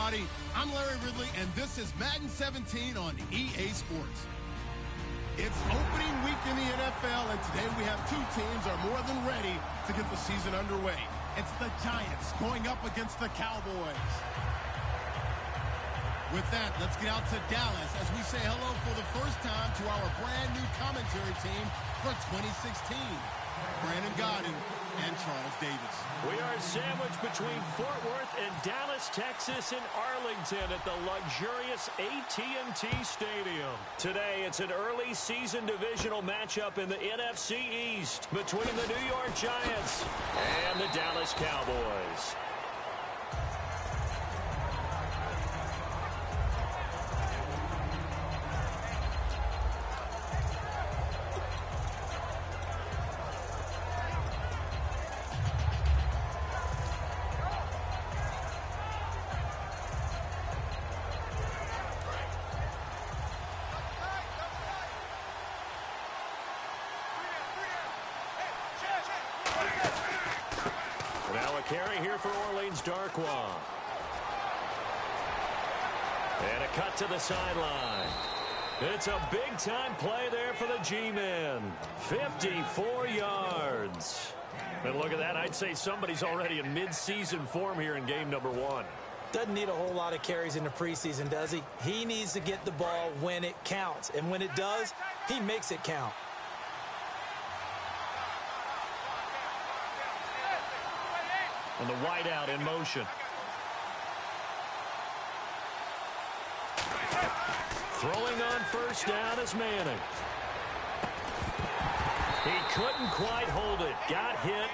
everybody. I'm Larry Ridley, and this is Madden 17 on EA Sports. It's opening week in the NFL, and today we have two teams are more than ready to get the season underway. It's the Giants going up against the Cowboys. With that, let's get out to Dallas as we say hello for the first time to our brand new commentary team for 2016. Brandon Gaudin and Charles Davis. We are sandwiched between Fort Worth and Dallas, Texas, and Arlington at the luxurious AT&T Stadium. Today, it's an early season divisional matchup in the NFC East between the New York Giants and the Dallas Cowboys. Carry here for Orleans Darkwa. And a cut to the sideline. It's a big-time play there for the G-men. 54 yards. And look at that. I'd say somebody's already in mid-season form here in game number 1. Doesn't need a whole lot of carries in the preseason, does he? He needs to get the ball when it counts. And when it does, he makes it count. And the wideout in motion. Throwing on first down is Manning. He couldn't quite hold it. Got hit.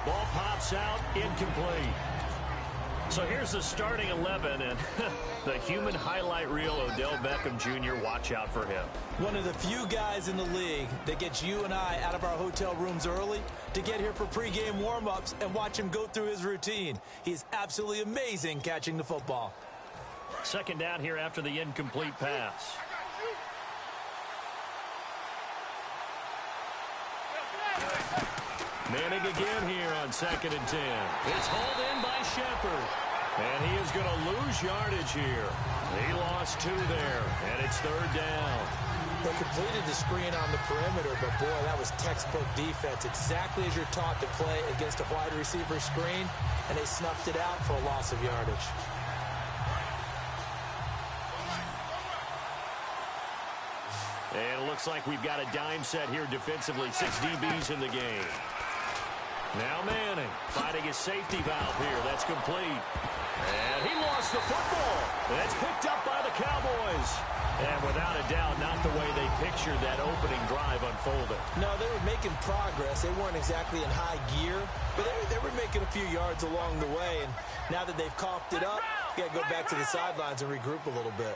Ball pops out. Incomplete. So here's the starting 11, and the human highlight reel, Odell Beckham Jr., watch out for him. One of the few guys in the league that gets you and I out of our hotel rooms early to get here for pregame warm-ups and watch him go through his routine. He's absolutely amazing catching the football. Second down here after the incomplete pass. Manning again here on 2nd and 10. It's hauled in by Shepard. And he is going to lose yardage here. He lost 2 there, and it's 3rd down. They completed the screen on the perimeter, but boy, that was textbook defense. Exactly as you're taught to play against a wide receiver screen, and they snuffed it out for a loss of yardage. And it looks like we've got a dime set here defensively. 6 DBs in the game. Now Manning fighting his safety valve here. That's complete. And he lost the football. That's picked up by the Cowboys. And without a doubt, not the way they pictured that opening drive unfolding. No, they were making progress. They weren't exactly in high gear, but they were making a few yards along the way. And now that they've coughed it up, you got to go back to the sidelines and regroup a little bit.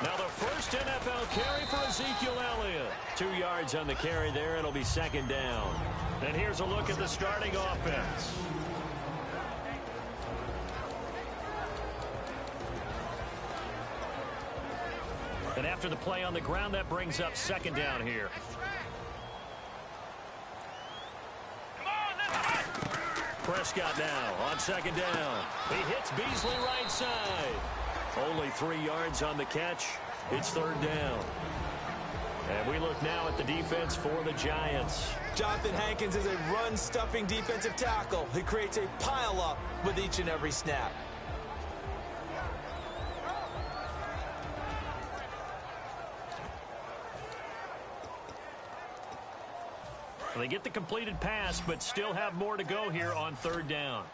Now the first NFL carry for Ezekiel Elliott. 2 yards on the carry there. It'll be 2nd down. And here's a look at the starting offense. And after the play on the ground, that brings up 2nd down here. Prescott now on 2nd down. He hits Beasley right side. Only 3 yards on the catch. It's 3rd down. And we look now at the defense for the Giants. Jonathan Hankins is a run-stuffing defensive tackle. He creates a pile-up with each and every snap. They get the completed pass, but still have more to go here on 3rd down.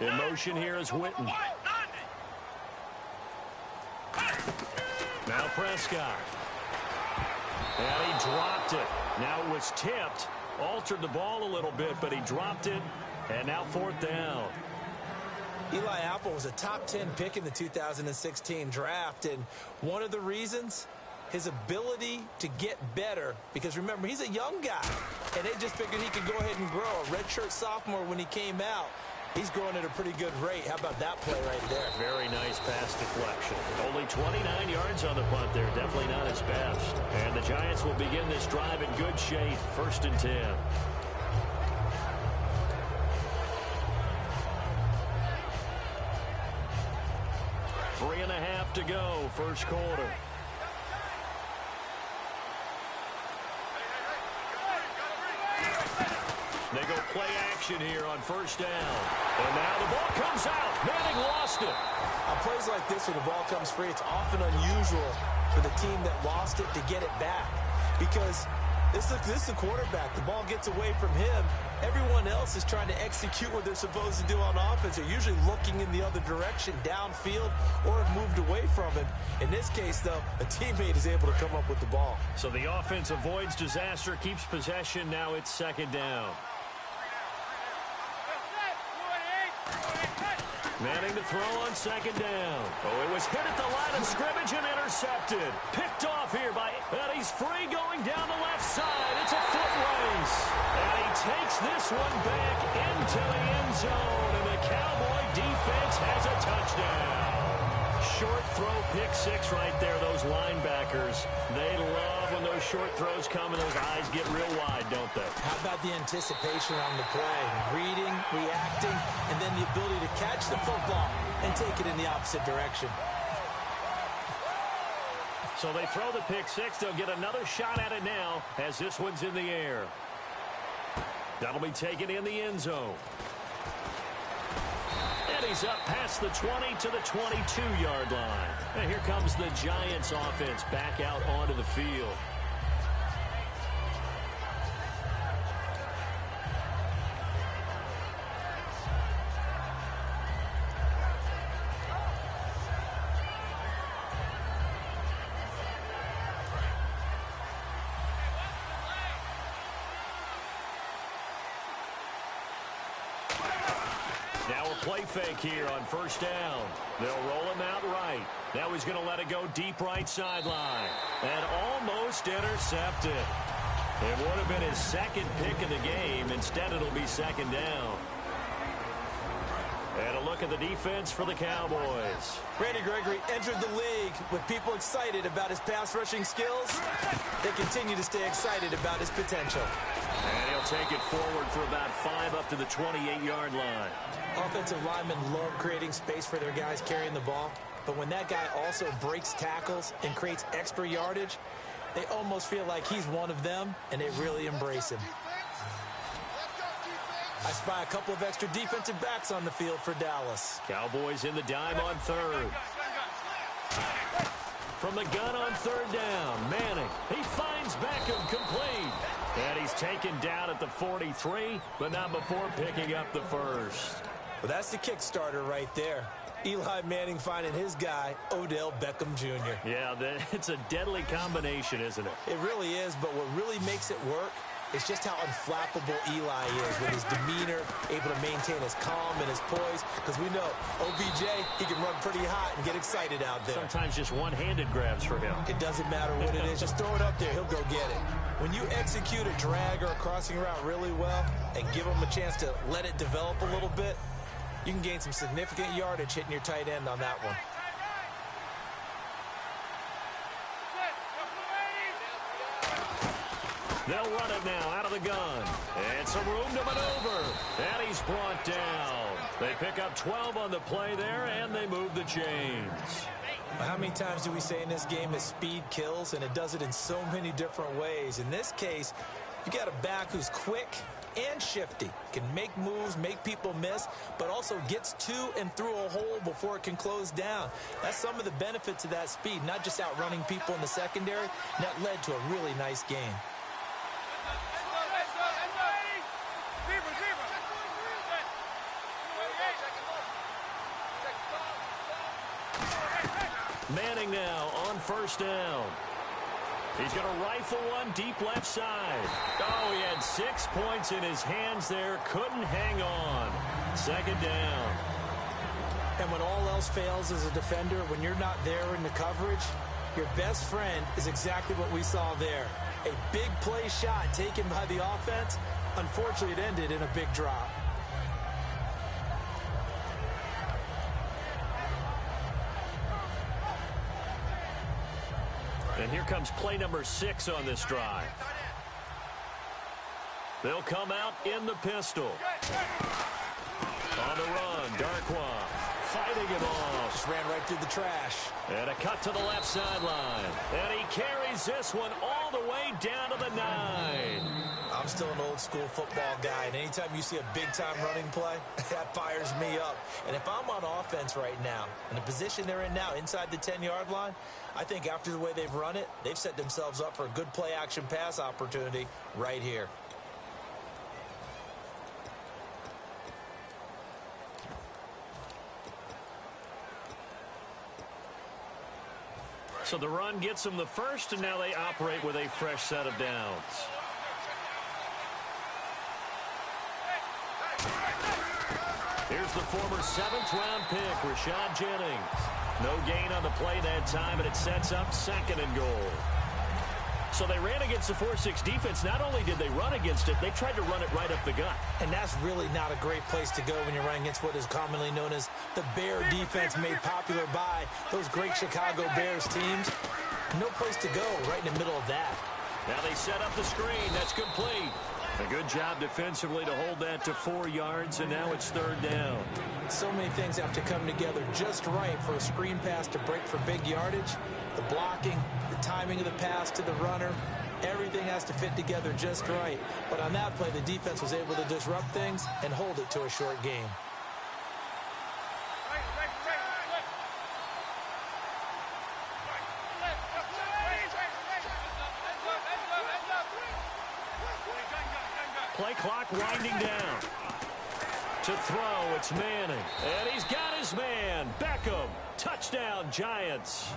In motion here is Witten. Now Prescott. And he dropped it. Now it was tipped. Altered the ball a little bit, but he dropped it. And now 4th down. Eli Apple was a top 10 pick in the 2016 draft. And one of the reasons, his ability to get better. Because remember, he's a young guy. And they just figured he could go ahead and grow. A redshirt sophomore when he came out. He's growing at a pretty good rate. How about that play right there? Very nice pass deflection. Only 29 yards on the punt there. Definitely not his best. And the Giants will begin this drive in good shape. 1st and 10. 1:30 to go, first quarter. They go play action here on first down. And now the ball comes out. Manning lost it. On plays like this where the ball comes free, it's often unusual for the team that lost it to get it back. Because this is the quarterback. The ball gets away from him. Everyone else is trying to execute what they're supposed to do on offense. They're usually looking in the other direction, downfield, or have moved away from him. In this case, though, a teammate is able to come up with the ball. So the offense avoids disaster, keeps possession. Now it's second down. Manning to throw on second down. Oh, it was hit at the line of scrimmage and intercepted. Picked off here by, and he's free going down the left side. It's a foot race. And he takes this one back into the end zone, and the Cowboy defense has a touchdown. Short throw, pick six right there, those linebackers. They love when those short throws come and those eyes get real wide, don't they? How about the anticipation on the play? Reading, reacting, and then the ability to catch the football and take it in the opposite direction. So they throw the pick six. They'll get another shot at it now as this one's in the air. That'll be taken in the end zone. And he's up past the 20 to the 22-yard line. And here comes the Giants offense back out onto the field. Now a play fake here on first down. They'll roll him out right. Now he's going to let it go deep right sideline. And almost intercepted. It would have been his second pick of the game. Instead, it'll be second down. And a look at the defense for the Cowboys. Randy Gregory entered the league with people excited about his pass rushing skills. They continue to stay excited about his potential. And he'll take it forward for about 5 up to the 28-yard line. Offensive linemen love creating space for their guys carrying the ball. But when that guy also breaks tackles and creates extra yardage, they almost feel like he's one of them, and they really embrace him. I spy a couple of extra defensive backs on the field for Dallas. Cowboys in the dime on third. From the gun on third down, Manning. He finds Beckham complete. And he's taken down at the 43, but not before picking up the first. Well, that's the kickstarter right there. Eli Manning finding his guy, Odell Beckham Jr. Yeah, it's a deadly combination, isn't it? It really is, but what really makes it work is just how unflappable Eli is with his demeanor, able to maintain his calm and his poise. Because we know OBJ, he can run pretty hot and get excited out there. Sometimes just one-handed grabs for him. It doesn't matter what it is. Just throw it up there. He'll go get it. When you execute a drag or a crossing route really well and give him a chance to let it develop a little bit, you can gain some significant yardage hitting your tight end on that one. They'll run it now out of the gun. And some room to maneuver. And he's brought down. They pick up 12 on the play there, and they move the chains. How many times do we say in this game that speed kills, and it does it in so many different ways? In this case, you got a back who's quick and shifty, can make moves, make people miss, but also gets to and through a hole before it can close down. That's some of the benefits of that speed, not just outrunning people in the secondary, and that led to a really nice game. Manning now on first down. He's going to rifle one deep left side. Oh, he had 6 points in his hands there. Couldn't hang on. Second down. And when all else fails as a defender, when you're not there in the coverage, your best friend is exactly what we saw there. A big play shot taken by the offense. Unfortunately, it ended in a big drop. And here comes play number 6 on this drive. They'll come out in the pistol. On the run, Darkwa fighting him off. just ran right through the trash. And a cut to the left sideline. And he carries this one all the way down to the 9. I'm still an old-school football guy, and anytime you see a big-time running play, that fires me up. And if I'm on offense right now, in the position they're in now, inside the 10-yard line, I think after the way they've run it, they've set themselves up for a good play-action pass opportunity right here. So the run gets them the first, and now they operate with a fresh set of downs. Here's the former 7th-round pick, Rashad Jennings. No gain on the play that time, but it sets up 2nd and goal. So they ran against the 4-6 defense. Not only did they run against it, they tried to run it right up the gut. And that's really not a great place to go when you're running against what is commonly known as the Bear defense, made popular by those great Chicago Bears teams. No place to go right in the middle of that. Now they set up the screen. That's complete. A good job defensively to hold that to 4 yards, and now it's 3rd down. So many things have to come together just right for a screen pass to break for big yardage. The blocking, the timing of the pass to the runner, everything has to fit together just right. But on that play, the defense was able to disrupt things and hold it to a short game. Play clock winding down. To throw, it's Manning. And he's got his man, Beckham. Touchdown, Giants.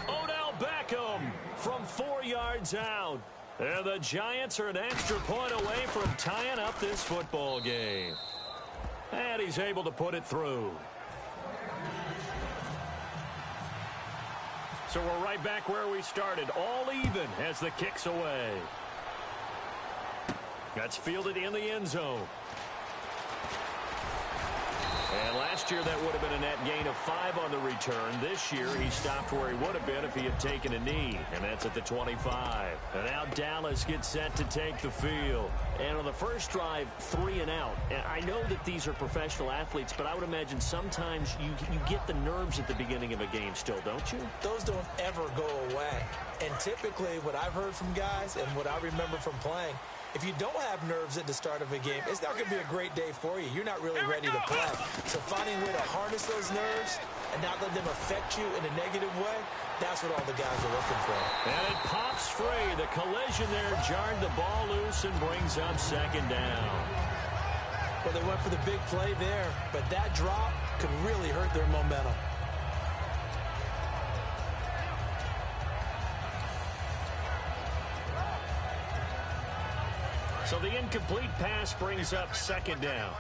Odell Beckham from 4 yards out. And the Giants are an extra point away from tying up this football game. And he's able to put it through. So we're right back where we started, all even as the kick's away. That's fielded in the end zone. And last year that would have been a net gain of 5 on the return. This year he stopped where he would have been if he had taken a knee. And that's at the 25. And now Dallas gets set to take the field. And on the first drive, 3 and out. And I know that these are professional athletes, but I would imagine sometimes you get the nerves at the beginning of a game still, don't you? Those don't ever go away. And typically what I've heard from guys and what I remember from playing, if you don't have nerves at the start of a game, it's not going to be a great day for you. You're not really ready to play. So finding a way to harness those nerves and not let them affect you in a negative way, that's what all the guys are looking for. And it pops free. The collision there jarred the ball loose and brings up 2nd down. Well, they went for the big play there, but that drop could really hurt their momentum. So the incomplete pass brings up 2nd down.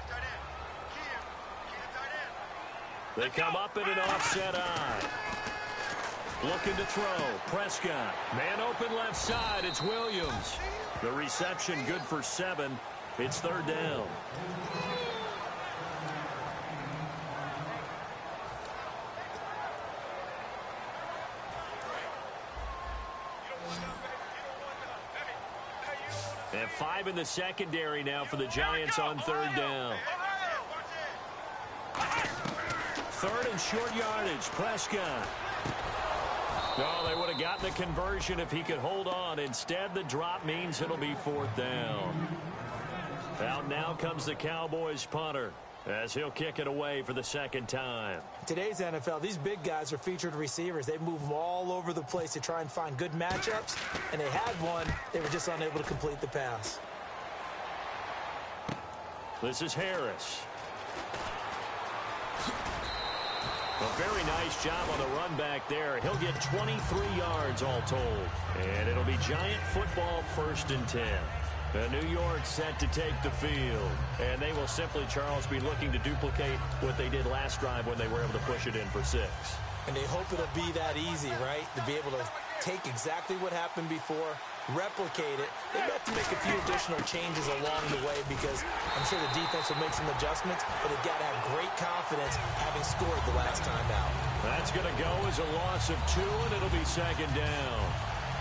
They come up in an offset eye. Looking to throw. Prescott. Man open left side. It's Williams. The reception good for 7. It's 3rd down. And 5 in the secondary now for the Giants on 3rd down. 3rd and short yardage. Prescott. No, they would have gotten the conversion if he could hold on. Instead, the drop means it'll be 4th down. Out now comes the Cowboys punter as he'll kick it away for the 2nd time. Today's NFL, these big guys are featured receivers. They move them all over the place to try and find good matchups, and they had one. They were just unable to complete the pass. This is Harris. A very nice job on the run back there. He'll get 23 yards all told. And it'll be Giant football 1st and 10. New York set to take the field. And they will simply, Charles, be looking to duplicate what they did last drive when they were able to push it in for 6. And they hope it'll be that easy, right? To be able to take exactly what happened before, replicate it. They've got to make a few additional changes along the way because I'm sure the defense will make some adjustments, but they've got to have great confidence having scored the last time out. That's going to go as a loss of 2, and it'll be 2nd down.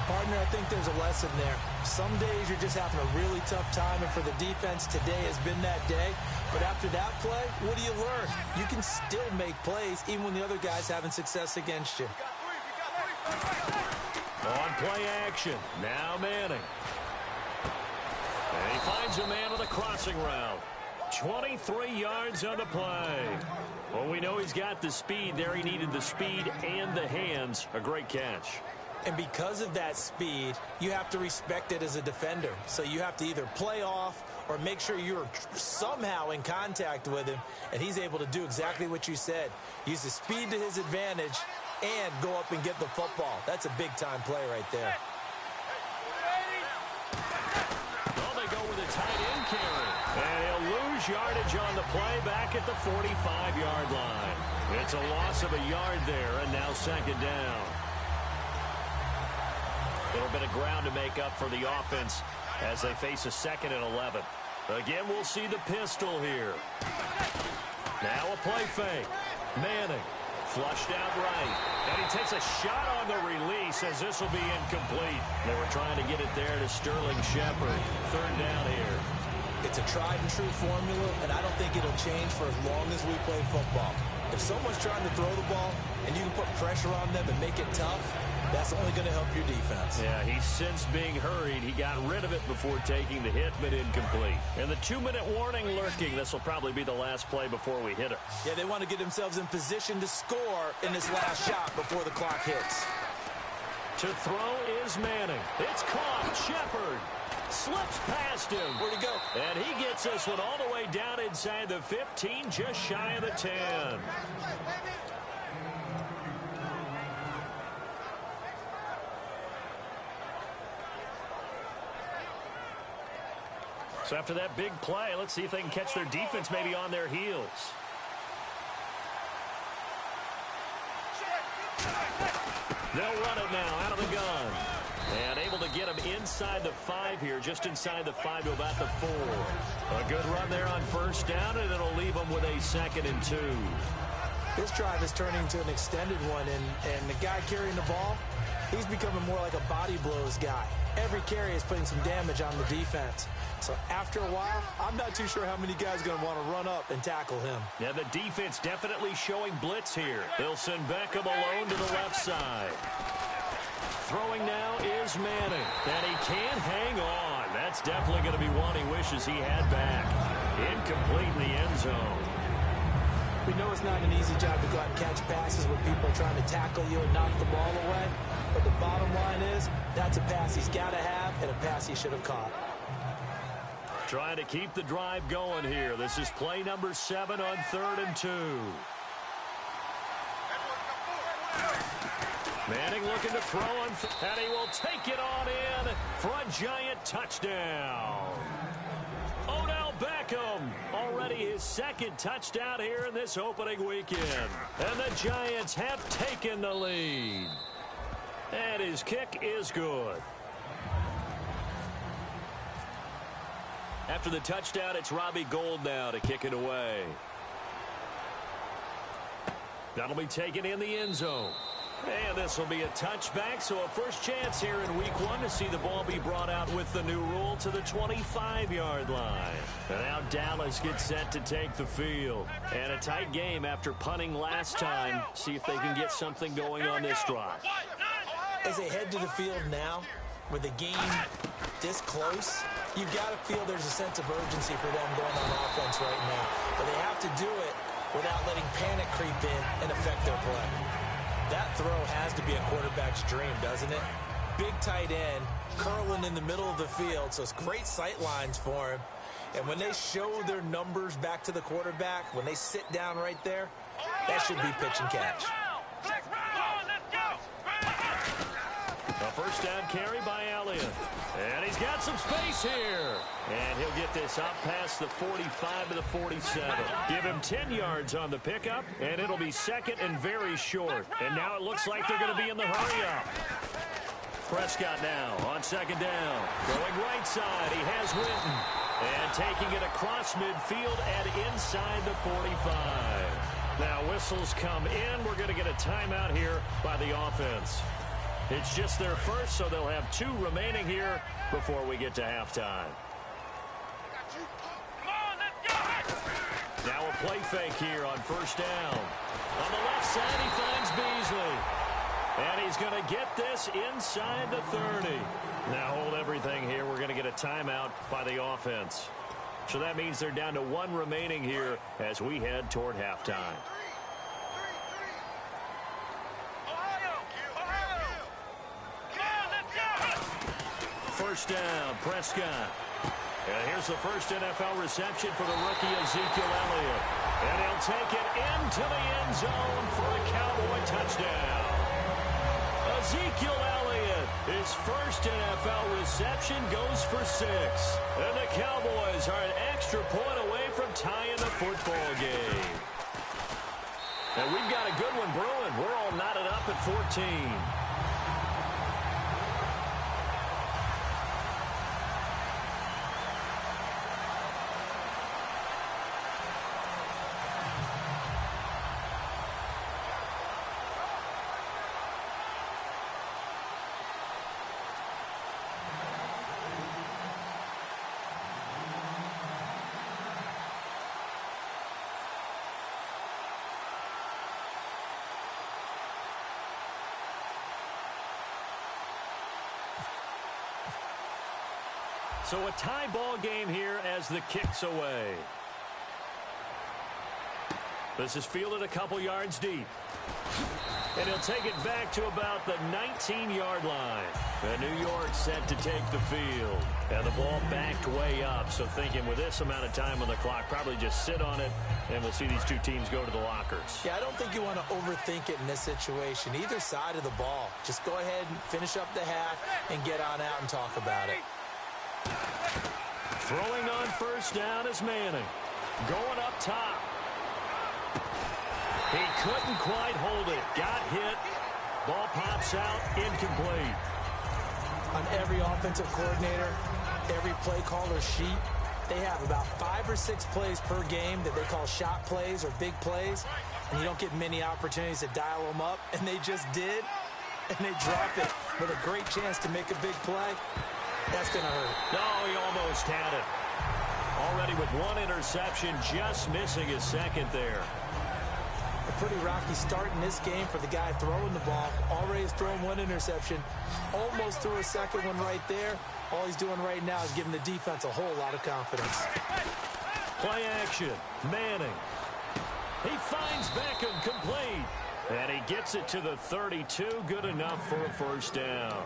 Partner, I think there's a lesson there. Some days you're just having a really tough time, and for the defense, today has been that day. But after that play, what do you learn? You can still make plays even when the other guy's having success against you. On play action, now Manning. And he finds a man with a crossing route. 23 yards on the play. Well, we know he's got the speed there. He needed the speed and the hands. A great catch. And because of that speed, you have to respect it as a defender. So you have to either play off or make sure you're somehow in contact with him, and he's able to do exactly what you said. Use the speed to his advantage and go up and get the football. That's a big-time play right there. Well, they go with a tight end carry. And he'll lose yardage on the play back at the 45-yard line. It's a loss of a yard there, and now second down. A little bit of ground to make up for the offense as they face a 2nd and 11. Again, we'll see the pistol here. Now a play fake. Manning flushed out right. And he takes a shot on the release as this will be incomplete. They were trying to get it there to Sterling Shepard. 3rd down here. It's a tried-and-true formula, and I don't think it'll change for as long as we play football. If someone's trying to throw the ball and you can put pressure on them and make it tough, that's only going to help your defense. Yeah, he's since being hurried. He got rid of it before taking the hit, but incomplete. And the 2-minute warning lurking. This will probably be the last play before we hit it. Yeah, they want to get themselves in position to score in this last shot before the clock hits. To throw is Manning. It's caught. Shepard slips past him. Where'd he go? And he gets this one all the way down inside the 15, just shy of the 10. So after that big play, let's see if they can catch their defense maybe on their heels. They'll run it now out of the gun. And able to get him inside the 5 here, just inside the 5 to about the 4. A good run there on 1st down, and it'll leave them with a 2nd and 2. This drive is turning into an extended one, and the guy carrying the ball, he's becoming more like a body blows guy. Every carry is putting some damage on the defense. So after a while, I'm not too sure how many guys are going to want to run up and tackle him. Yeah, the defense definitely showing blitz here. They'll send Beckham alone to the left side. Throwing now is Manning. And he can't hang on. That's definitely going to be one he wishes he had back. Incomplete in the end zone. We know it's not an easy job to go out and catch passes when people are trying to tackle you and knock the ball away. But the bottom line is, that's a pass he's got to have and a pass he should have caught. Trying to keep the drive going here. This is play number 7 on 3rd and 2. Manning looking to throw, and he will take it on in for a giant touchdown. Odell Beckham, already his 2nd touchdown here in this opening weekend. And the Giants have taken the lead. And his kick is good. After the touchdown, it's Robbie Gould now to kick it away. That'll be taken in the end zone. And this will be a touchback, so a first chance here in week 1 to see the ball be brought out with the new rule to the 25-yard line. And now Dallas gets set to take the field. And a tight game after punting last time. See if they can get something going on this drive. As they head to the field now, with the game this close, you've got to feel there's a sense of urgency for them going on offense right now. But they have to do it without letting panic creep in and affect their play. That throw has to be a quarterback's dream, doesn't it? Big tight end, curling in the middle of the field, so it's great sight lines for him. And when they show their numbers back to the quarterback, when they sit down right there, that should be pitch and catch. A first down carry by Elliott. And he's got some space here. And he'll get this up past the 45 to the 47. Give him 10 yards on the pickup, and it'll be 2nd and very short. And now it looks like they're going to be in the hurry-up. Prescott now on 2nd down. Going right side, he has Witten. And taking it across midfield and inside the 45. Now whistles come in. We're going to get a timeout here by the offense. It's just their first, so they'll have 2 remaining here before we get to halftime. Now a play fake here on first down. On the left side, he finds Beasley. And he's going to get this inside the 30. Now hold everything here. We're going to get a timeout by the offense. So that means they're down to 1 remaining here as we head toward halftime. First down, Prescott. And here's the first NFL reception for the rookie Ezekiel Elliott. And he'll take it into the end zone for a Cowboy touchdown. Ezekiel Elliott, his first NFL reception goes for 6. And the Cowboys are an extra point away from tying the football game. And we've got a good one brewing. We're all knotted up at 14. So a tie ball game here as the kick's away. This is fielded a couple yards deep. And he'll take it back to about the 19-yard line. And New York set to take the field. And the ball backed way up. So thinking with this amount of time on the clock, probably just sit on it, and we'll see these 2 teams go to the lockers. Yeah, I don't think you want to overthink it in this situation. Either side of the ball. Just go ahead and finish up the half and get on out and talk about it. Throwing on first down is Manning. Going up top. He couldn't quite hold it. Got hit. Ball pops out. Incomplete. On every offensive coordinator, every play caller sheet, they have about 5 or 6 plays per game that they call shot plays or big plays, and you don't get many opportunities to dial them up, and they just did, and they drop it with a great chance to make a big play. That's going to hurt. No, he almost had it. Already with 1 interception, just missing his second there. A pretty rocky start in this game for the guy throwing the ball. Already has thrown 1 interception. Almost threw a second one right there. All he's doing right now is giving the defense a whole lot of confidence. Play action. Manning. He finds Beckham complete. And he gets it to the 32. Good enough for a first down.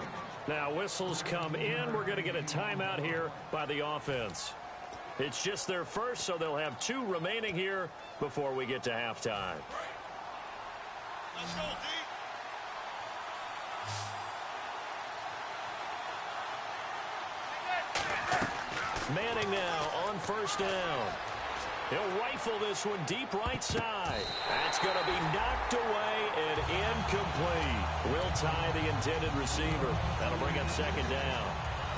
Now whistles come in. We're going to get a timeout here by the offense. It's just their first, so they'll have 2 remaining here before we get to halftime. Let's go, D. Manning now on first down. He'll rifle this one deep right side. That's going to be knocked away and incomplete. Will tie the intended receiver. That'll bring up second down.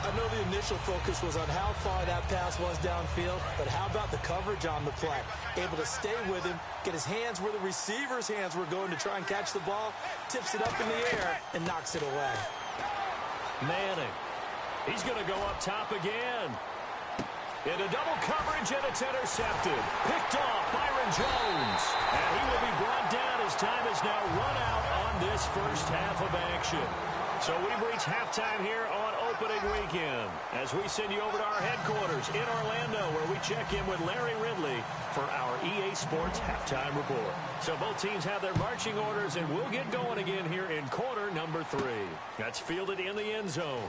I know the initial focus was on how far that pass was downfield, but how about the coverage on the play? Able to stay with him, get his hands where the receiver's hands were going to try and catch the ball, tips it up in the air, and knocks it away. Manning. He's going to go up top again. Into double coverage, and it's intercepted. Picked off Byron Jones. And he will be brought down as time is now run out on this first half of action. So we've reached halftime here on opening weekend as we send you over to our headquarters in Orlando, where we check in with Larry Ridley for our EA Sports Halftime Report. So both teams have their marching orders, and we'll get going again here in quarter number 3. That's fielded in the end zone.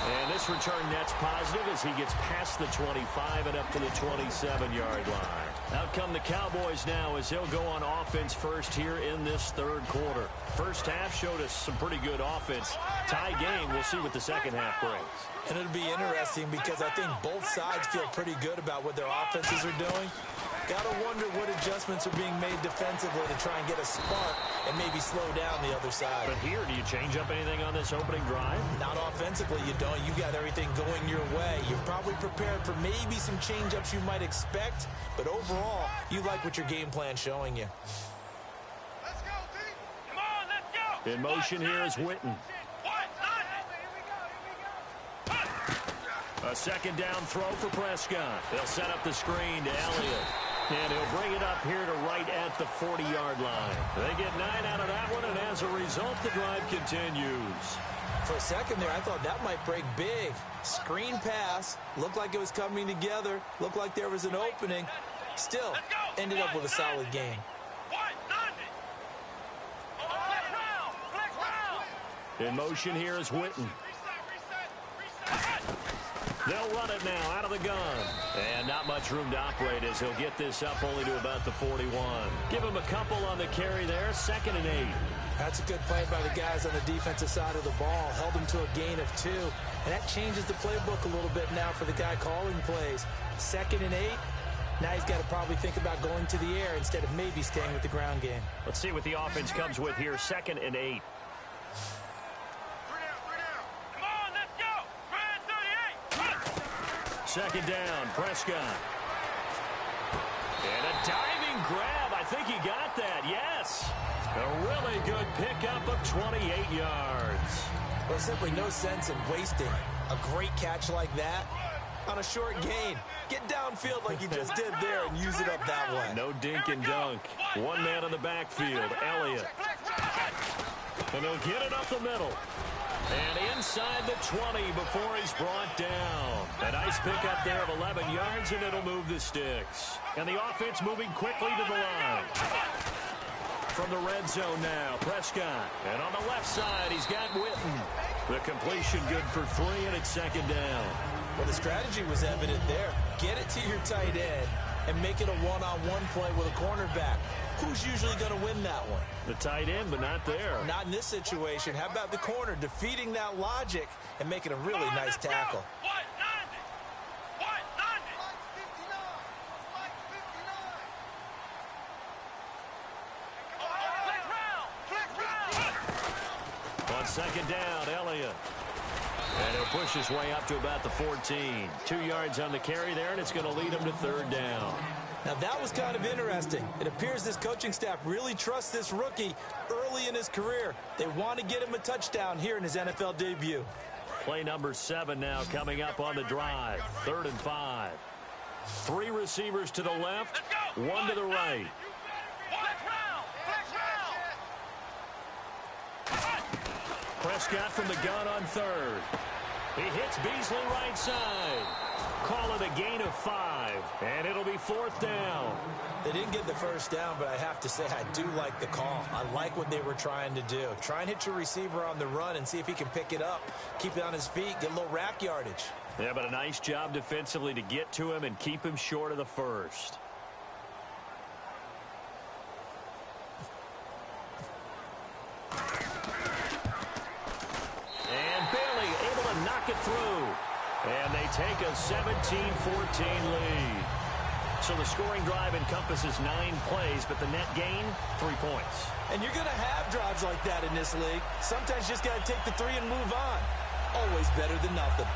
And this return net's positive as he gets past the 25 and up to the 27-yard line. Out come the Cowboys now as they'll go on offense first here in this third quarter. First half showed us some pretty good offense. Tie game, we'll see what the second half brings. And it'll be interesting because I think both sides feel pretty good about what their offenses are doing. Got to wonder what adjustments are being made defensively to try and get a spark and maybe slow down the other side. But here, do you change up anything on this opening drive? Not offensively, you don't. You got everything going your way. You're probably prepared for maybe some change-ups you might expect, but overall, you like what your game plan's showing you. Let's go, D. Come on, let's go. In motion here is Witten. A second down throw for Prescott. They'll set up the screen to Elliott. And he'll bring it up here to right at the 40-yard line. They get 9 out of that one, and as a result, the drive continues. For a second there, I thought that might break big. Screen pass. Looked like it was coming together. Looked like there was an opening. Still, ended up with a solid game. In motion here is Witten. They'll run it now out of the gun. And not much room to operate as he'll get this up only to about the 41. Give him a couple on the carry there. 2nd and 8. That's a good play by the guys on the defensive side of the ball. Held them to a gain of 2. And that changes the playbook a little bit now for the guy calling plays. 2nd and 8. Now he's got to probably think about going to the air instead of maybe staying with the ground game. Let's see what the offense comes with here. 2nd and 8. Second down, Prescott. And a diving grab. I think he got that, yes. A really good pickup of 28 yards. There's simply no sense in wasting a great catch like that on a short gain. Get downfield like you just did there and use it up that way. No dink and dunk. One man in the backfield, Elliott. And he'll get it up the middle. And inside the 20 before he's brought down. A nice pickup there of 11 yards, and it'll move the sticks. And the offense moving quickly to the line. From the red zone now, Prescott. And on the left side, he's got Witten. The completion good for 3, and it's 2nd down. Well, the strategy was evident there. Get it to your tight end and make it a one-on-one play with a cornerback. Who's usually going to win that one? The tight end, but not there. Not in this situation. How about the corner defeating that logic and making a really nice tackle? On 2nd down, Elliott. And he'll push his way up to about the 14. 2 yards on the carry there, and it's going to lead him to 3rd down. Now, that was kind of interesting. It appears this coaching staff really trusts this rookie early in his career. They want to get him a touchdown here in his NFL debut. Play number 7 now coming up on the drive. 3rd and 5. 3 receivers to the left, 1 to the right. Prescott from the gun on 3rd. He hits Beasley right side. Call it a gain of 5, and it'll be 4th down. They didn't get the first down, but I have to say I do like the call. I like what they were trying to do. Try and hit your receiver on the run and see if he can pick it up. Keep it on his feet, get a little rack yardage. Yeah, but a nice job defensively to get to him and keep him short of the first. And Bailey able to knock it through. And they take a 17-14 lead. So the scoring drive encompasses 9 plays, but the net gain, 3 points. And you're going to have drives like that in this league. Sometimes you just got to take the 3 and move on. Always better than nothing.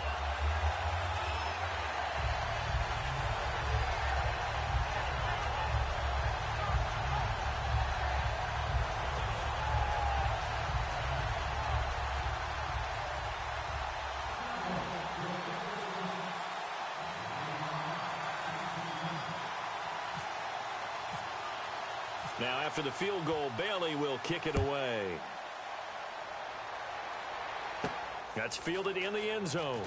Now, after the field goal, Bailey will kick it away. That's fielded in the end zone.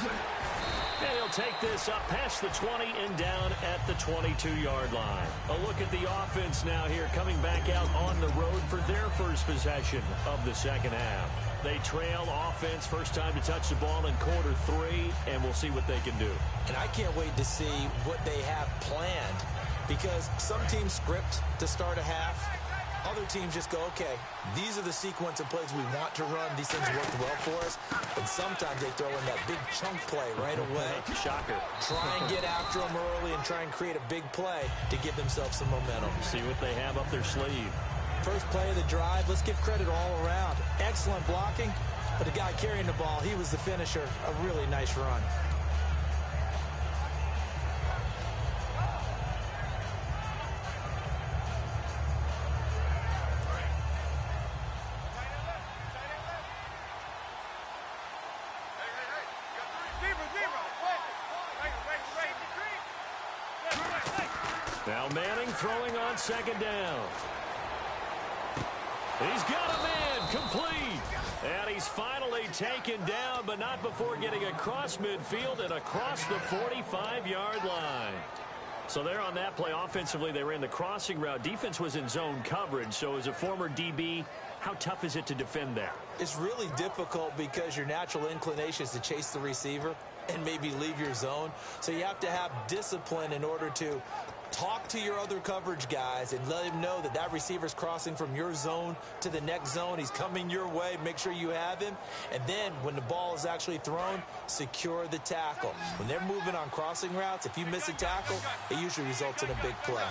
And he'll take this up past the 20 and down at the 22-yard line. A look at the offense now here, coming back out on the road for their first possession of the second half. They trail offense, first time to touch the ball in quarter 3, and we'll see what they can do. And I can't wait to see what they have planned, because some teams script to start a half. Other teams just go, okay, these are the sequence of plays we want to run. These things work well for us. And sometimes they throw in that big chunk play right away. Shocker. Try and get after them early and try and create a big play to give themselves some momentum. See what they have up their sleeve. First play of the drive, let's give credit all around. Excellent blocking, but the guy carrying the ball, he was the finisher. A really nice run. Now Manning throwing on second down. He's got a man complete. And he's finally taken down, but not before getting across midfield and across the 45-yard line. So there on that play, offensively, they ran the crossing route. Defense was in zone coverage. So as a former DB, how tough is it to defend that? It's really difficult because your natural inclination is to chase the receiver and maybe leave your zone. So you have to have discipline in order to talk to your other coverage guys and let him know that that receiver's crossing from your zone to the next zone. He's coming your way. Make sure you have him. And then when the ball is actually thrown, secure the tackle. When they're moving on crossing routes, if you miss a tackle, it usually results in a big play.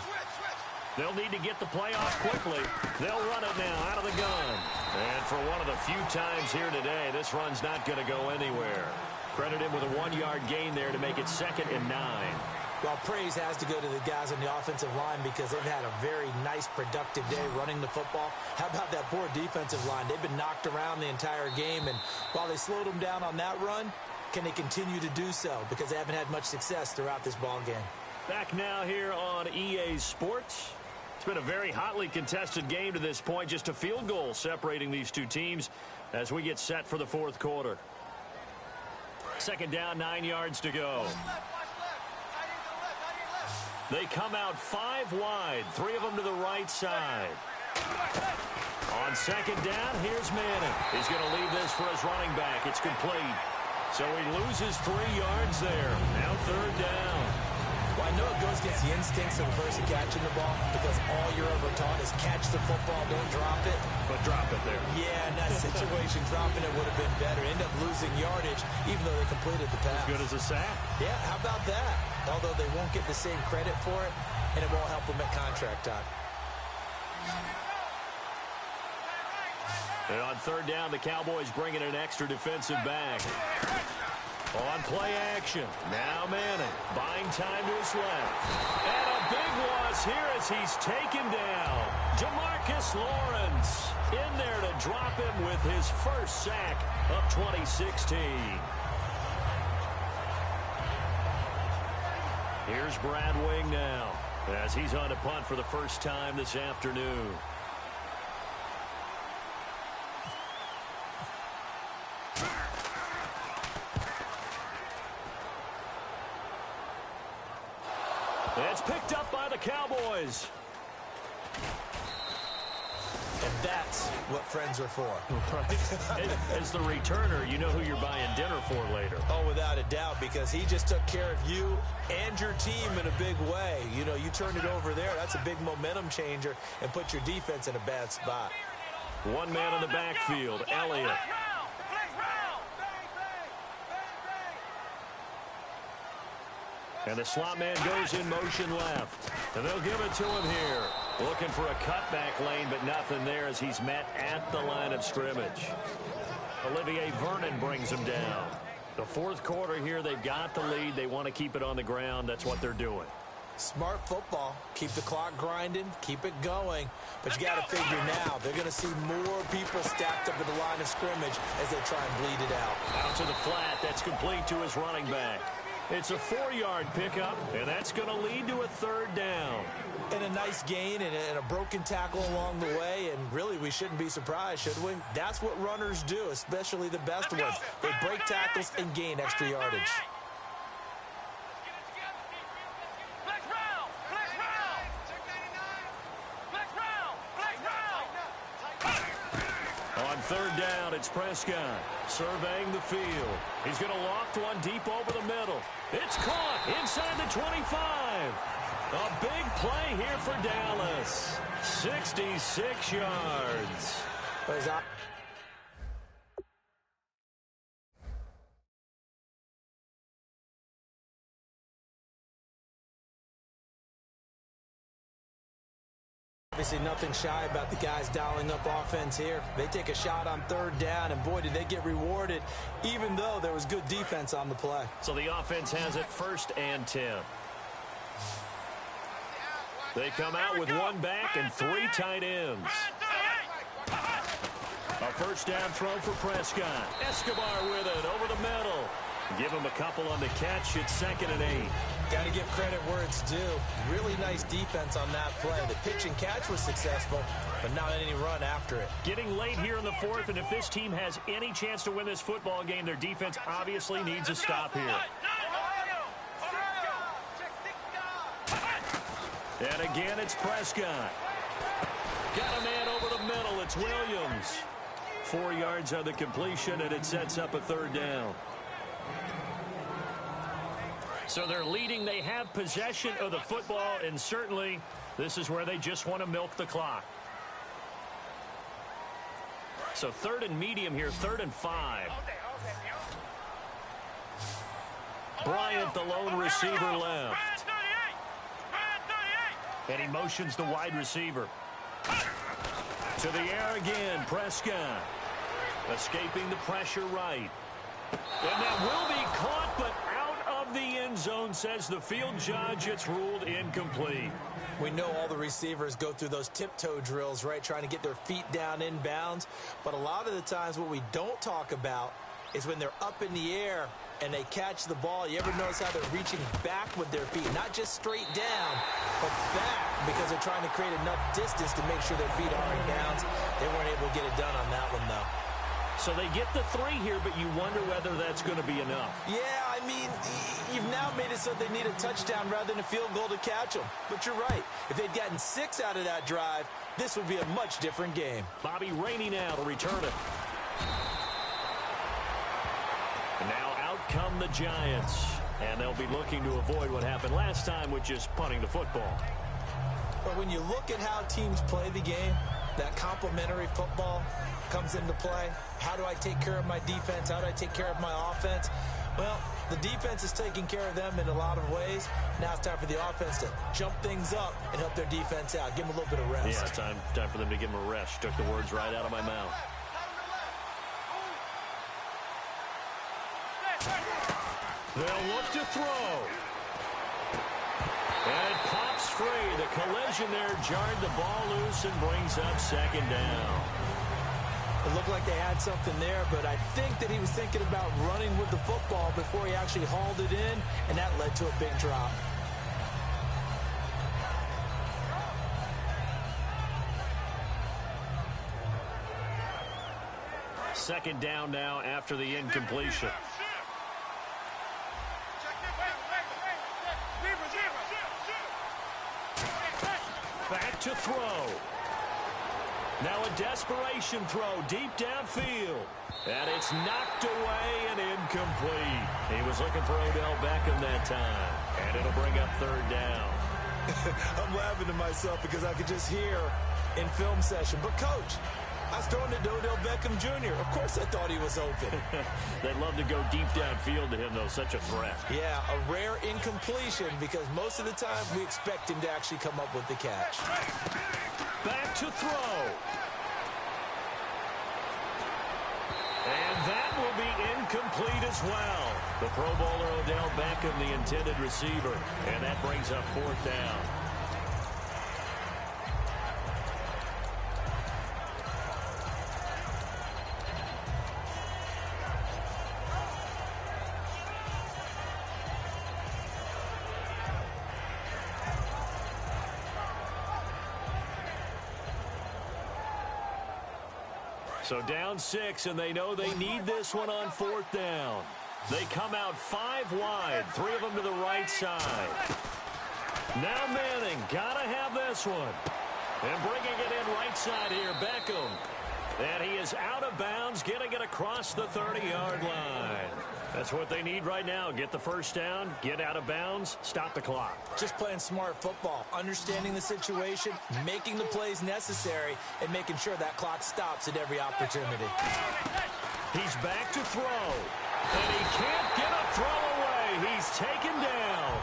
They'll need to get the play off quickly. They'll run it now out of the gun. And for one of the few times here today, this run's not going to go anywhere. Credit him with a 1-yard gain there to make it 2nd and 9. Well, praise has to go to the guys on the offensive line because they've had a very nice, productive day running the football. How about that poor defensive line? They've been knocked around the entire game, and while they slowed them down on that run, can they continue to do so? Because they haven't had much success throughout this ball game. Back now here on EA Sports. It's been a very hotly contested game to this point. Just a field goal separating these two teams as we get set for the 4th quarter. 2nd down, 9 yards to go. They come out 5 wide, 3 of them to the right side. On 2nd down, here's Manning. He's going to leave this for his running back. It's complete. So he loses 3 yards there. Now 3rd down. Well, I know it goes against the instincts of the person catching the ball because all you're ever taught is catch the football, don't drop it. But drop it there. Yeah, in that situation, dropping it would have been better. End up losing yardage, even though they completed the pass. As good as a sack. Yeah, how about that? Although they won't get the same credit for it, and it won't help them at contract time. And on 3rd down, the Cowboys bring in an extra defensive back. On play action. Now Manning buying time to his left. And a big loss here as he's taken down. Jamarcus Lawrence in there to drop him with his first sack of 2016. Here's Brad Wing now as he's on to punt for the first time this afternoon. It's picked up by the Cowboys. And that's what friends are for. Right. As the returner, you know who you're buying dinner for later. Oh, without a doubt, because he just took care of you and your team in a big way. You know, you turned it over there. That's a big momentum changer and put your defense in a bad spot. 1 man in the backfield, Elliott. And the slot man goes in motion left. And they'll give it to him here. Looking for a cutback lane, but nothing there as he's met at the line of scrimmage. Olivier Vernon brings him down. The 4th quarter here, they've got the lead. They want to keep it on the ground. That's what they're doing. Smart football. Keep the clock grinding. Keep it going. But you got to figure now, they're going to see more people stacked up at the line of scrimmage as they try and bleed it out. Out to the flat. That's complete to his running back. It's a 4-yard pickup, and that's going to lead to a 3rd down. And a nice gain and a broken tackle along the way, and really we shouldn't be surprised, should we? That's what runners do, especially the best ones. They break tackles and gain extra yardage. On 3rd down, it's Prescott surveying the field. He's going to loft one deep over the middle. It's caught inside the 25. A big play here for Dallas. 66 yards. Obviously nothing shy about the guys dialing up offense here. They take a shot on 3rd down, and boy, did they get rewarded, even though there was good defense on the play. So the offense has it 1st and 10. They come out with 1 back and 3 tight ends. A 1st down throw for Prescott. Escobar with it over the middle. Give him a couple on the catch. It's 2nd and 8. Got to give credit where it's due. Really nice defense on that play. The pitch and catch was successful, but not any run after it. Getting late here in the fourth, and if this team has any chance to win this football game, their defense obviously needs a stop here. And again, it's Prescott. Got a man over the middle. It's Williams. 4 yards on the completion, and it sets up a third down. So they're leading. They have possession of the football, and certainly this is where they just want to milk the clock. So third and medium here, 3rd and 5. Bryant, the lone receiver, left. And he motions the wide receiver. To the air again, Prescott. Escaping the pressure right. And that will be caught, but out of the end zone, says the field judge. It's ruled incomplete. We know all the receivers go through those tiptoe drills, right, trying to get their feet down inbounds. But a lot of the times what we don't talk about is when they're up in the air and they catch the ball. You ever notice how they're reaching back with their feet? Not just straight down, but back, because they're trying to create enough distance to make sure their feet are in bounds. They weren't able to get it done on that one, though. So they get the 3 here, but you wonder whether that's going to be enough. Yeah, I mean, you've now made it so they need a touchdown rather than a field goal to catch them. But you're right. If they'd gotten 6 out of that drive, this would be a much different game. Bobby Rainey now to return it. And now out come the Giants. And they'll be looking to avoid what happened last time with just punting the football. But when you look at how teams play the game, that complementary football comes into play. How do I take care of my defense? How do I take care of my offense? Well, the defense is taking care of them in a lot of ways. Now it's time for the offense to jump things up and help their defense out. Give them a little bit of rest. Yeah, time for them to give them a rest. Took the words right out of my mouth. They'll look to throw. And it pops free. The collision there jarred the ball loose and brings up 2nd down. It looked like they had something there, but I think that he was thinking about running with the football before he actually hauled it in, and that led to a big drop. Second down now after the incompletion. Back to throw. Now a desperation throw deep downfield. And it's knocked away and incomplete. He was looking for Odell Beckham that time. And it'll bring up 3rd down. I'm laughing to myself because I could just hear in film session. But, Coach, I was throwing it to Odell Beckham Jr. Of course I thought he was open. They'd love to go deep downfield to him, though. Such a threat. Yeah, a rare incompletion because most of the time we expect him to actually come up with the catch. Back to throw. And that will be incomplete as well. The Pro Bowler Odell Beckham, the intended receiver. And that brings up 4th down. So down 6, and they know they need this one on 4th down. They come out 5 wide, 3 of them to the right side. Now Manning, gotta have this one. And bringing it in right side here, Beckham. And he is out of bounds, getting it across the 30-yard line. That's what they need right now. Get the first down, get out of bounds, stop the clock. Just playing smart football, understanding the situation, making the plays necessary, and making sure that clock stops at every opportunity. He's back to throw. And he can't get a throw away. He's taken down.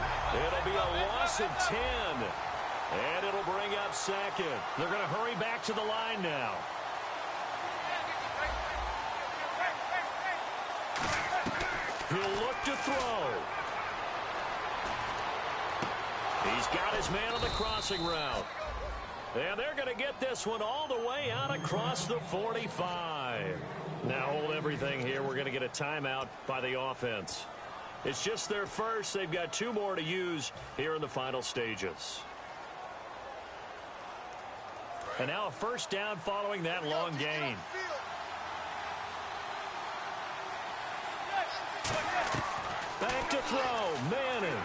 It'll be a loss of 10. And it'll bring up 2nd. They're going to hurry back to the line now. He'll look to throw. He's got his man on the crossing route. And they're going to get this one all the way out across the 45. Now hold everything here. We're going to get a timeout by the offense. It's just their first. They've got 2 more to use here in the final stages. And now a first down following that long gain. Back to throw. Manning.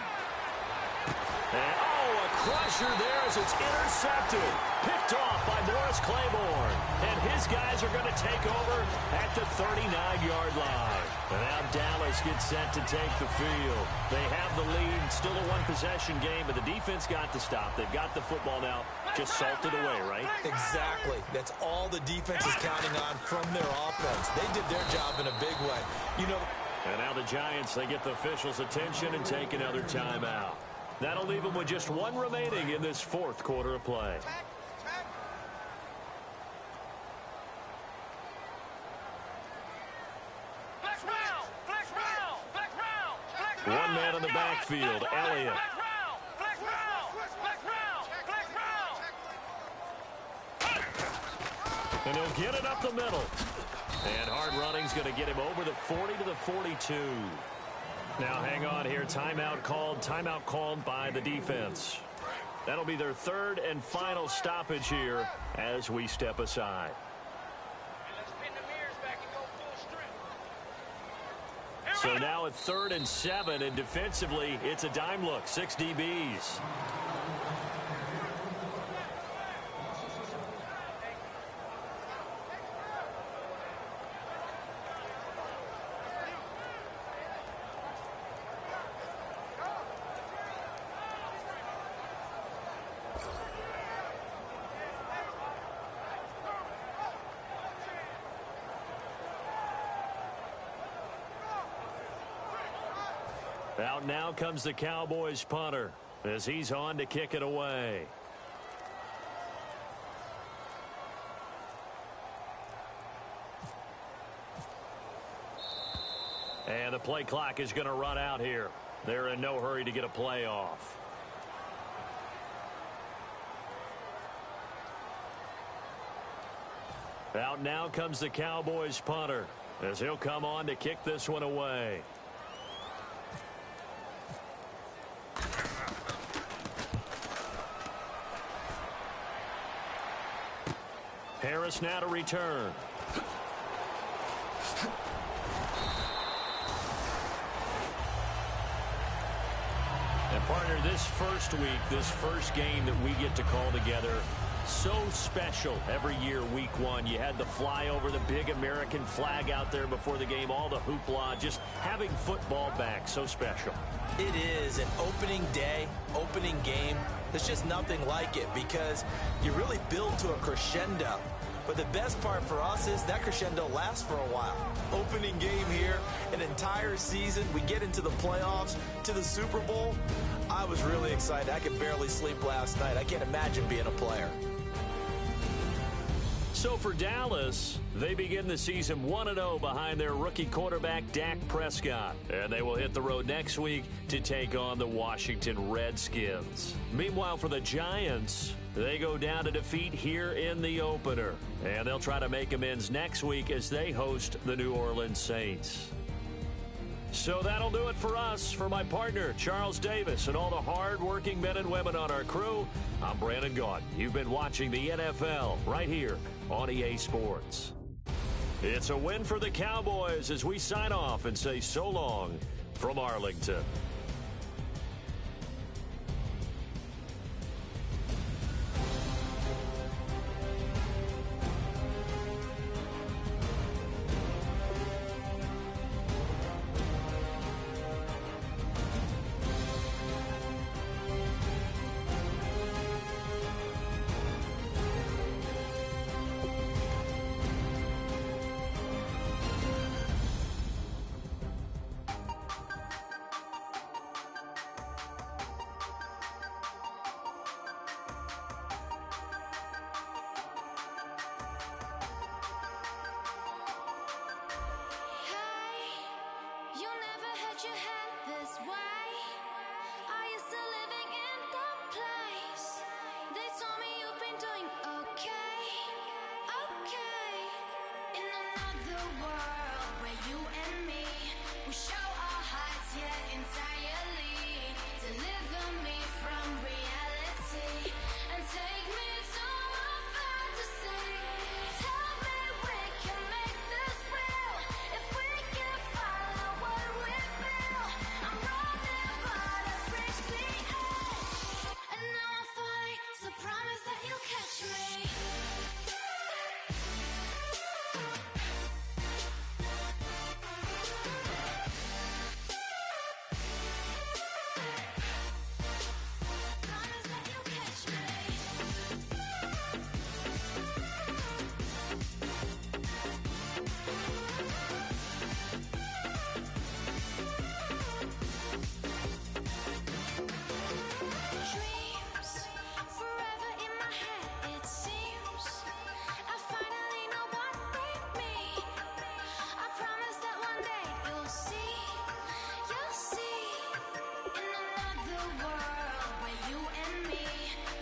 And, a crusher there as it's intercepted. Picked off by Morris Claiborne. And his guys are going to take over at the 39-yard line. And now Dallas gets set to take the field. They have the lead. Still a one-possession game, but the defense got to stop. They've got the football now. Just salted away, right? Exactly. That's all the defense is counting on from their offense. They did their job in a big way. And now the Giants, they get the officials' attention and take another timeout. That'll leave them with just 1 remaining in this 4th quarter of play. 1 man in the backfield, Elliott. And he'll get it up the middle. And hard running's going to get him over the 40 to the 42. Now hang on here. Timeout called by the defense. That'll be their 3rd and final stoppage here as we step aside. So now at 3rd and 7, and defensively, it's a dime look. 6 DBs. Out now comes the Cowboys punter as he's on to kick it away. And the play clock is going to run out here. They're in no hurry to get a play off. Out now comes the Cowboys punter as he'll come on to kick this one away. Harris now to return. And partner, this first week, this first game that we get to call together, so special every year, week 1. You had the flyover, the big American flag out there before the game, all the hoopla, just having football back, so special. It is an opening day, opening game. There's just nothing like it because you really build to a crescendo. But the best part for us is that crescendo lasts for a while. Opening game here, an entire season. We get into the playoffs, to the Super Bowl. I was really excited. I could barely sleep last night. I can't imagine being a player. So for Dallas, they begin the season 1-0 behind their rookie quarterback, Dak Prescott. And they will hit the road next week to take on the Washington Redskins. Meanwhile, for the Giants, they go down to defeat here in the opener. And they'll try to make amends next week as they host the New Orleans Saints. So that'll do it for us. For my partner, Charles Davis, and all the hard-working men and women on our crew, I'm Brandon Gaudin. You've been watching the NFL right here on EA Sports. It's a win for the Cowboys as we sign off and say so long from Arlington.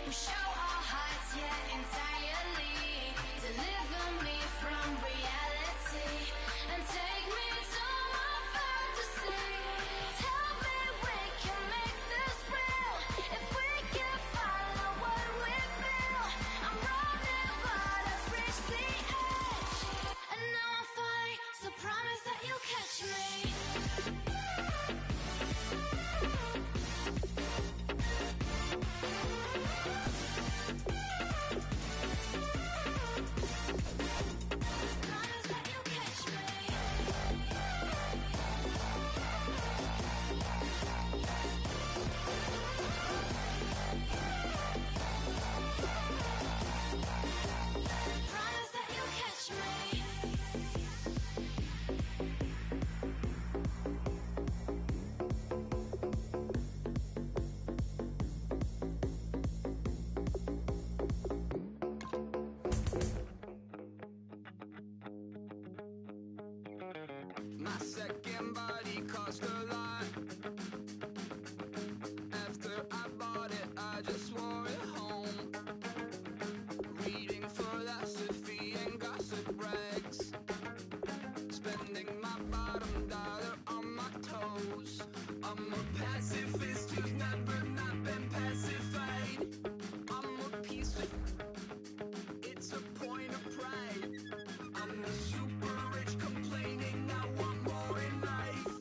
We show our hearts, yeah, entirely. Deliver me from reality and take me to my fantasy. Tell me we can make this real if we can follow what we feel. I'm running, but I've reached the edge, and now I'm falling. So promise that you'll catch me. My second body cost a lot. After I bought it, I just wore it home. Reading philosophy and gossip rags. Spending my bottom dollar on my toes. I'm a pacifist who's never not been pacified. I'm a piece of... It's a point of pride. I'm the super rich complaining I want more in life.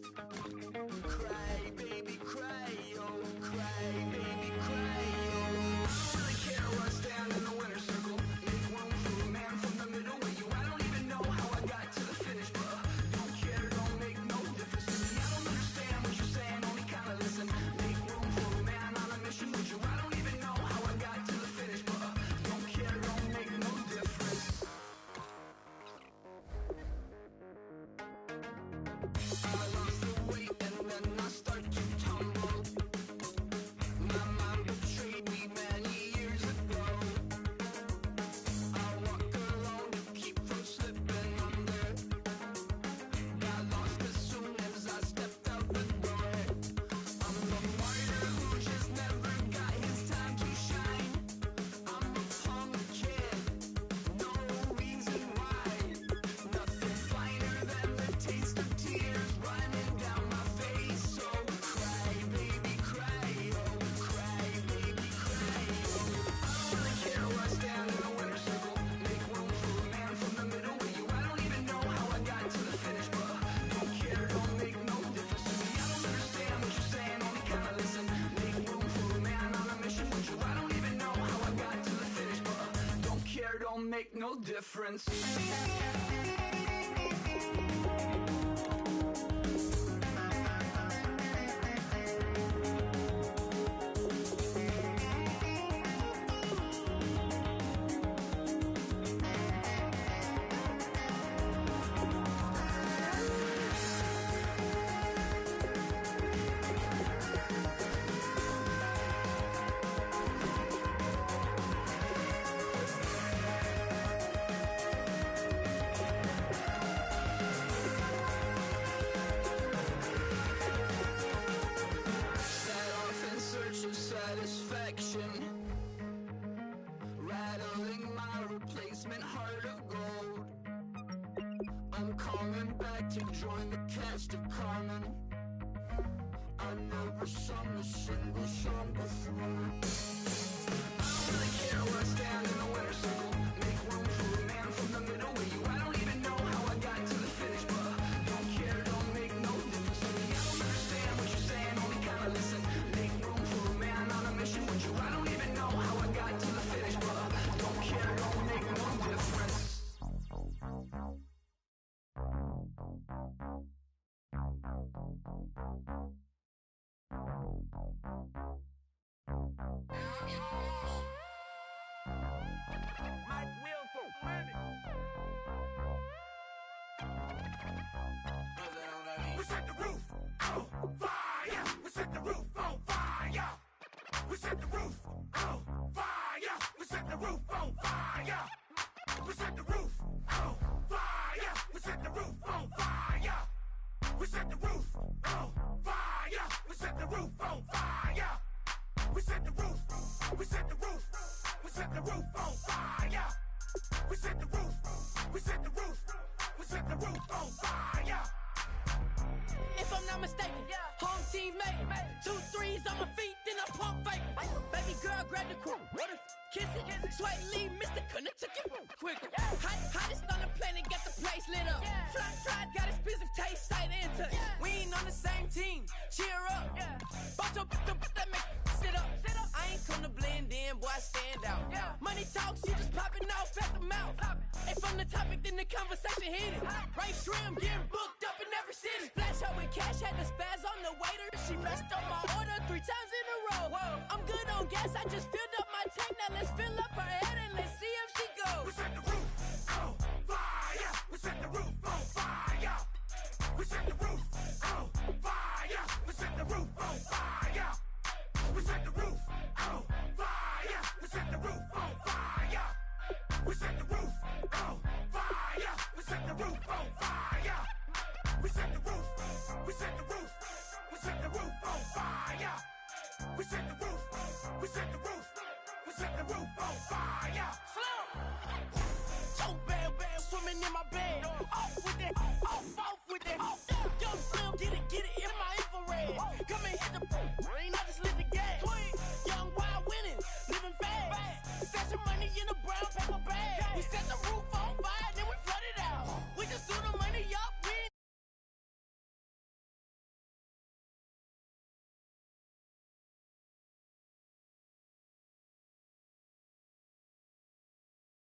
Cry, baby, cry, oh, cry, baby, cry, oh. I don't really care where I stand in the winner's circle. Make room for a man from the middle with you. I don't even know how I got to the finish, but don't care, don't make no difference to me. I don't understand what you're saying, only kinda listen. Make room for a man on a mission with you. I don't even know how I got to the finish, but don't care, don't make no difference. I lost the weight and then I start to tumble. My mind betrayed me many years ago. I walk alone to keep from slipping under. Got lost as soon as I stepped out the door. I'm the martyr who just never got his time to shine. I'm a punk kid, no reason why. Nothing finer than the taste of tears running down my face. So cry, baby, cry, oh, cry, baby, cry, oh. I don't really care where I stand in the winner's circle. Make room for a man from the middle with you. I don't even know how I got to the finish, but don't care, don't make no difference to me. I don't understand what you're saying, only kinda listen. Make room for a man on a mission with you. I don't even know how I got to the finish, but don't care, don't make no difference. Set off in search of satisfaction, rattling my replacement heart of gold. I'm coming back to join the cast of Carmen. I never sung a single song before. I don't really care where I stand in the winner's circle. Make room for a man from the middle with you. I don't even know how I got to the finish, but don't care, don't make no difference to me. I don't understand what you're saying, only kinda listen. Make room for a man on a mission with you. I don't even know how I got to the finish, but don't care, don't make no difference. We set the roof on fire. We set the roof on fire. We set the roof on fire. We set the roof on fire. We set the roof on fire. We set the roof on fire. We set the roof on fire. We set the roof on fire. We set the roof. We set the roof. roof on fire. We set the roof. We set the roof. We set the roof on fire. If I'm not mistaken, home team made it. 2 threes on my feet, then I pump fake. Baby girl, grab the quick. What if kiss it? Swipe lead, Mr. Couldn't took it quicker. Hottest on the planet, got the place lit up. Fly, got expensive taste, sight and touch. We ain't on the same team. Cheer up. Boto, that make sit up. I ain't come to blend in, boy, I stand out. Money talks, you just popping off at the mouth. If I'm the topic, then the conversation heated. Right shrimp, getting booked up in every city. Splash her with cash, had the spaz on the waiter. She messed up my order 3 times in a row. I'm good on gas, I just filled up my tank. Now let's fill up her head and let's see if she goes. We set the roof on fire. We set the roof on fire. We set the roof on fire. We set the roof on fire. We set the roof on fire. We set the roof on fire. We set the roof on fire. We set the roof on fire. We set the roof. We set the roof. We set the roof on fire. We set the roof. We set the roof. We set the roof on fire. So bad, swimming in my bed. Off with that, off.